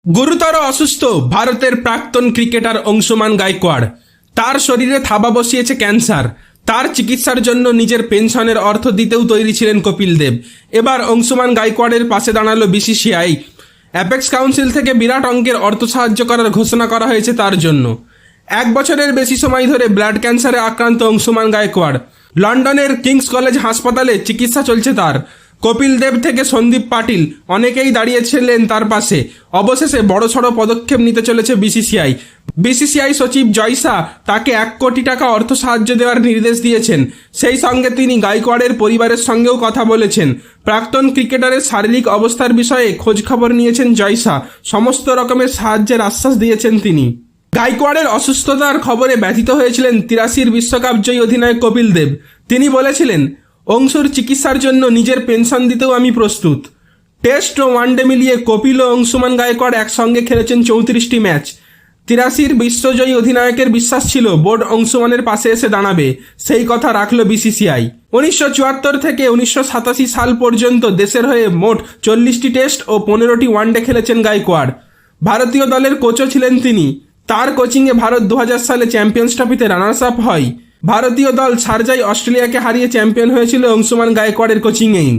গুরুতর অসুস্থ ভারতের প্রাক্তন ক্রিকেটার অংশুমান গায়কোয়াড়। তার শরীরে থাবা বসিয়েছে ক্যান্সার। তার চিকিৎসার জন্য নিজের পেনশনের অর্থ দিতেও তৈরি ছিলেন কপিল দেব। এবার অংশুমান গায়কোয়াড়ের পাশে দাঁড়ালো বিসিসিআই। অ্যাপেক্স কাউন্সিল থেকে বিরাট অঙ্কের অর্থ সাহায্য করার ঘোষণা করা হয়েছে তার জন্য। 1 বছরের বেশি সময় ধরে ব্লাড ক্যান্সারে আক্রান্ত অংশুমান গায়কোয়াড়। লন্ডনের কিংস কলেজ হাসপাতালে চিকিৎসা চলছে তার। কপিল দেব থেকে সন্দীপ পাটিল অনেকেই দাঁড়িয়েছিলেন তার পাশে। অবশেষে বড়সড় পদক্ষেপ নিতে চলেছে বিসিসিআই। বিসিসিআই সচিব জয় শাহ তাকে 1 কোটি টাকা অর্থ সাহায্য দেওয়ার নির্দেশ দিয়েছেন। সেই সঙ্গে তিনি গায়কোয়াড়ের পরিবারের সঙ্গেও কথা বলেছেন। প্রাক্তন ক্রিকেটারের শারীরিক অবস্থার বিষয়ে খোঁজখবর নিয়েছেন জয় শাহ। সমস্ত রকমের সাহায্যের আশ্বাস দিয়েছেন তিনি। গায়কোয়াড়ের অসুস্থতার খবরে ব্যথিত হয়েছিলেন 83 বিশ্বকাপ জয়ী অধিনায়ক কপিল দেব। তিনি বলেছিলেন, অংশুর চিকিৎসার জন্য নিজের পেনশন দিতেও আমি প্রস্তুত। টেস্ট ও ওয়ানডে মিলিয়ে কপিল ও অংশুমান গায়কোয়াড় একসঙ্গে খেলেছেন 34টি ম্যাচ। 83 বিশ্বজয়ী অধিনায়কের বিশ্বাস ছিল বোর্ড অংশুমানের পাশে এসে দাঁড়াবে। সেই কথা রাখল বিসিসিআই। 1974 থেকে 1987 সাল পর্যন্ত দেশের হয়ে মোট 40টি টেস্ট ও 15টি ওয়ানডে খেলেছেন গায়কোয়াড়। ভারতীয় দলের কোচও ছিলেন তিনি। তার কোচিংয়ে ভারত 2000 সালে চ্যাম্পিয়ন্স ট্রফিতে রানার্স আপ হয়। ভারতীয় দল শারজায় অস্ট্রেলিয়াকে হারিয়ে চ্যাম্পিয়ন হয়েছিল অংশুমান গায়কোয়াড়ের কোচিংয়েই।